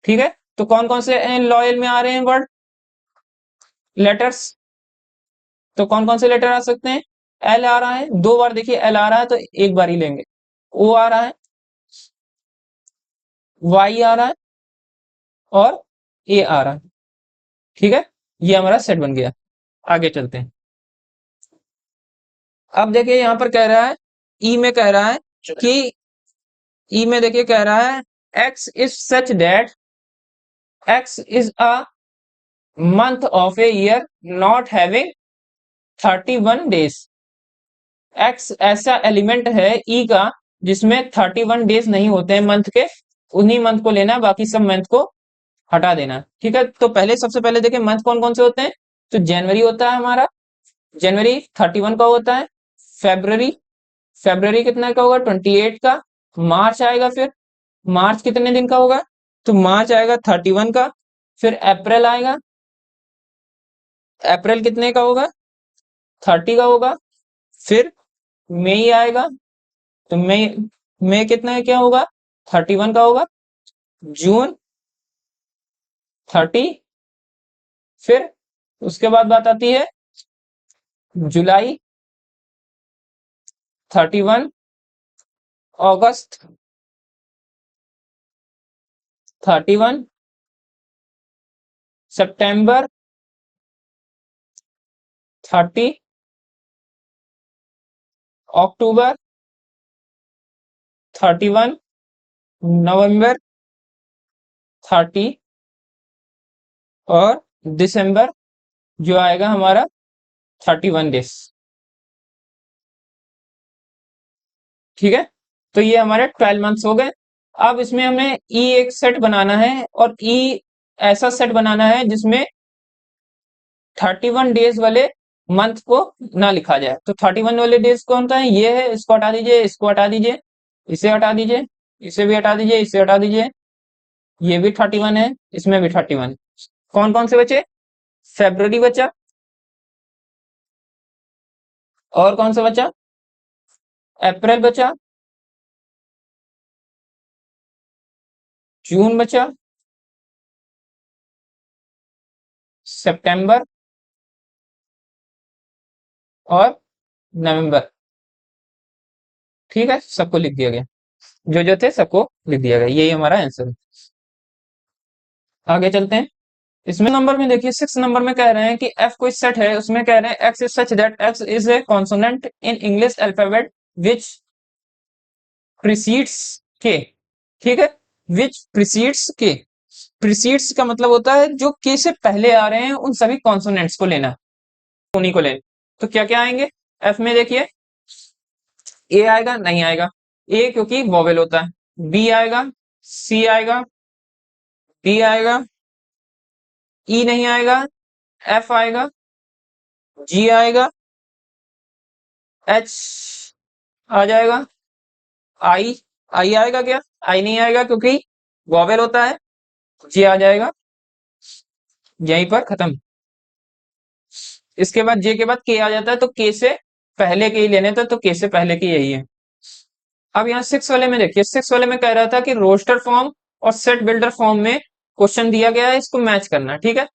S1: ठीक है, तो कौन कौन से लॉयल में आ रहे हैं वर्ड लेटर्स, तो कौन कौन से लेटर आ सकते हैं, एल आ रहा है, 2 बार देखिए एल आ रहा है तो एक बार ही लेंगे, ओ आ रहा है, वाई आ रहा है, और ए आ रहा है। ठीक है, ये हमारा सेट बन गया। आगे चलते हैं। अब देखिए यहां पर कह रहा है, ई में कह रहा है कि, ई में देखिए कह रहा है x is such that x is a month of a year not having 31 days. X ऐसा एलिमेंट है ई का जिसमें 31 डेज नहीं होते हैं मंथ के, उन्हीं मंथ को लेना है, बाकी सब मंथ को हटा देना है। ठीक है, तो पहले सबसे पहले देखिए मंथ कौन कौन से होते हैं, तो जनवरी होता है हमारा, जनवरी 31 का होता है, फेब्रवरी, फेब्रवरी कितना का होगा 28 का, मार्च आएगा, फिर मार्च कितने दिन का होगा, तो मार्च आएगा 31 का, फिर अप्रैल आएगा, अप्रैल कितने का होगा 30 का होगा, फिर मई आएगा, तो मई, मई कितना क्या होगा 31 का होगा, जून 30, फिर उसके बाद बात आती है जुलाई 31, अगस्त 31, सितंबर 30, अक्टूबर 31, नवंबर 30, और दिसंबर जो आएगा हमारा 31 डेज। ठीक है, तो ये हमारे 12 मंथ्स हो गए। अब इसमें हमें ई एक सेट बनाना है, और ई ऐसा सेट बनाना है जिसमें 31 डेज वाले मंथ को ना लिखा जाए। तो 31 वाले डेज कौन सा है, ये है, इसको हटा दीजिए, इसको हटा दीजिए, इसे हटा दीजिए, इसे भी हटा दीजिए, इसे हटा दीजिए, ये भी 31 है, इसमें भी 31। कौन कौन से बचे, फेब्रुवरी बचा, और कौन सा बचा, अप्रैल बचा, जून बचा, सितंबर, और नवंबर। ठीक है, सबको लिख दिया गया, जो जो थे सबको लिख दिया गया, यही हमारा आंसर है। आगे चलते हैं। इसमें नंबर में देखिए, 6 नंबर में कह रहे हैं कि एफ कोई सेट है, उसमें कह रहे हैं x is such that x is A consonant in English alphabet which precedes के। ठीक है, विच प्रीसीड्स के, प्रीसीड्स का मतलब होता है जो के से पहले आ रहे हैं, उन सभी कॉन्सोनेंट्स को लेना, उन्हीं को लेना। तो क्या क्या आएंगे एफ में, देखिए ए आएगा, नहीं आएगा, ए क्योंकि वॉवेल होता है, बी आएगा, सी आएगा, डी आएगा, ई नहीं आएगा, एफ आएगा, जी आएगा, एच आ जाएगा, आई, आई आएगा क्या, आई नहीं आएगा क्योंकि वॉवेल होता है, जी आ जाएगा, यहीं पर खत्म। इसके बाद जे के बाद के आ जाता है, तो के से पहले के ही लेने थे, तो के से पहले के यही है। अब यहाँ 6 वाले में देखिए, 6 वाले में कह रहा था कि रोस्टर फॉर्म और सेट बिल्डर फॉर्म में क्वेश्चन दिया गया है, इसको मैच करना। ठीक है,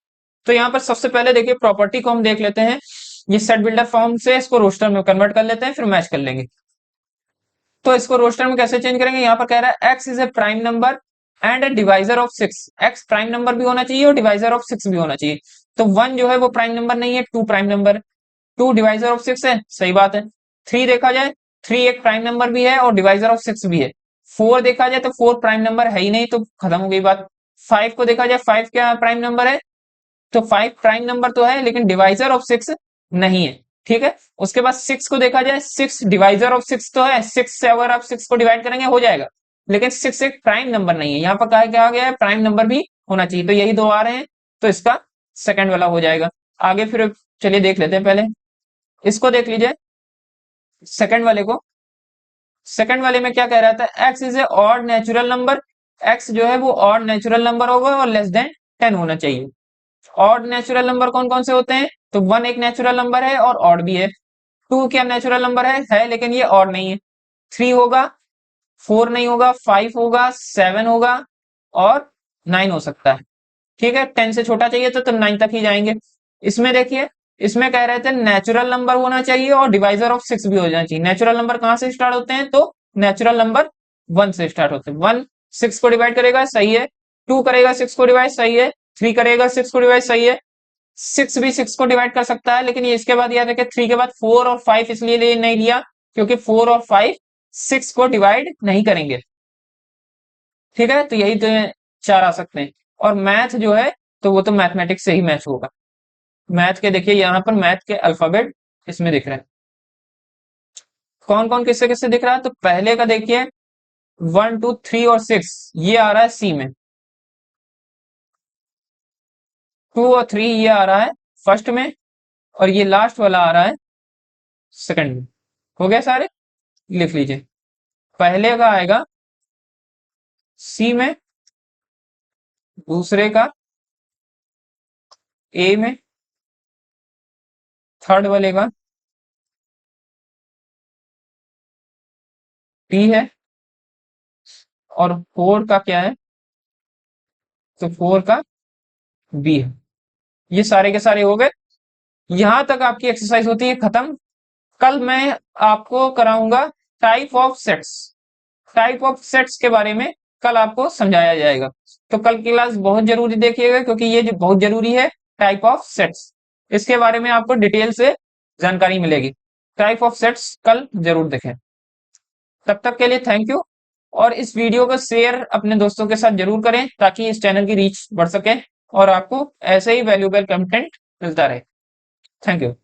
S1: तो यहाँ पर सबसे पहले देखिए प्रॉपर्टी को हम देख लेते हैं, ये सेट बिल्डर फॉर्म से इसको रोस्टर में कन्वर्ट कर लेते हैं, फिर मैच कर लेंगे। तो इसको रोस्टर में कैसे चेंज करेंगे, यहाँ पर कह रहा है x is A prime number and A divisor of 6। Ex prime number भी होना चाहिए और डिवाइजर ऑफ 6 भी होना चाहिए। तो 1 जो है वो प्राइम नंबर नहीं है, 2 प्राइम नंबर, 2 डिवाइजर ऑफ 6 है, सही बात है। 3 देखा जाए, 3 एक प्राइम नंबर भी है और डिवाइजर ऑफ 6 भी है। 4 देखा जाए तो 4 प्राइम नंबर है ही नहीं, तो खत्म हो गई बात। 5 को देखा जाए, 5 क्या प्राइम नंबर है, तो 5 प्राइम नंबर तो है लेकिन डिवाइजर ऑफ 6 नहीं है। ठीक है, उसके बाद 6 को देखा जाए, 6 डिवाइजर ऑफ 6 तो है, 6 से अगर आप 6 को डिवाइड करेंगे हो जाएगा, लेकिन 6 एक प्राइम नंबर नहीं है। यहाँ पर कहा गया है प्राइम नंबर भी होना चाहिए, तो यही दो आ रहे हैं, तो इसका सेकंड वाला हो जाएगा। आगे फिर चलिए देख लेते हैं, पहले इसको देख लीजिए, सेकंड वाले को। सेकंड वाले में क्या कह रहा था, x is A odd natural number, x जो है वो ऑड नेचुरल नंबर होगा और लेस देन 10 होना चाहिए। ऑड नेचुरल नंबर कौन कौन से होते हैं, तो 1 एक नेचुरल नंबर है और ऑड भी है। 2 क्या नेचुरल नंबर है लेकिन ये ऑड नहीं है। 3 होगा, 4 नहीं होगा, 5 होगा, 7 होगा, और 9 हो सकता है। ठीक है, 10 से छोटा चाहिए तो 9 तक ही जाएंगे। इसमें देखिए, इसमें कह रहे थे नेचुरल नंबर होना चाहिए और डिवाइजर ऑफ 6 भी हो जाना चाहिए। नेचुरल नंबर कहां से स्टार्ट होते हैं, तो नेचुरल नंबर 1 से स्टार्ट होते हैं। 1 6 को डिवाइड करेगा, सही है। 2 करेगा 6 को डिवाइड, सही है। 3 करेगा 6 को डिवाइड, सही है। 6 भी 6 को डिवाइड कर सकता है, लेकिन ये इसके बाद याद रखें 3 के बाद 4 और 5 इसलिए नहीं लिया क्योंकि 4 और 5 6 को डिवाइड नहीं करेंगे। ठीक है, तो यही तो 4 आ सकते हैं। और मैथ जो है तो वो तो मैथमेटिक्स से ही मैच होगा। मैथ के देखिए, यहाँ पर मैथ के अल्फाबेट इसमें दिख रहे हैं, कौन कौन किससे किससे दिख रहा है। तो पहले का देखिए 1 2 3 और 6 ये आ रहा है सी में, 2 और 3 ये आ रहा है फर्स्ट में, और ये लास्ट वाला आ रहा है सेकंड में। हो गया सारे, लिख लीजिए। पहले का आएगा सी में, दूसरे का ए में, थर्ड वाले का डी है, और 4 का क्या है, तो 4 का बी है। ये सारे के सारे हो गए। यहां तक आपकी एक्सरसाइज होती है खत्म। कल मैं आपको कराऊंगा type of sets, type of sets के बारे में कल आपको समझाया जाएगा। तो कल की क्लास बहुत जरूरी देखिएगा, क्योंकि ये जो बहुत जरूरी है, टाइप ऑफ सेट्स, इसके बारे में आपको डिटेल से जानकारी मिलेगी। टाइप ऑफ सेट्स कल जरूर देखें। तब तक के लिए थैंक यू, और इस वीडियो को शेयर अपने दोस्तों के साथ जरूर करें ताकि इस चैनल की रीच बढ़ सके और आपको ऐसे ही वैल्यूएबल कंटेंट मिलता रहे। Thank you.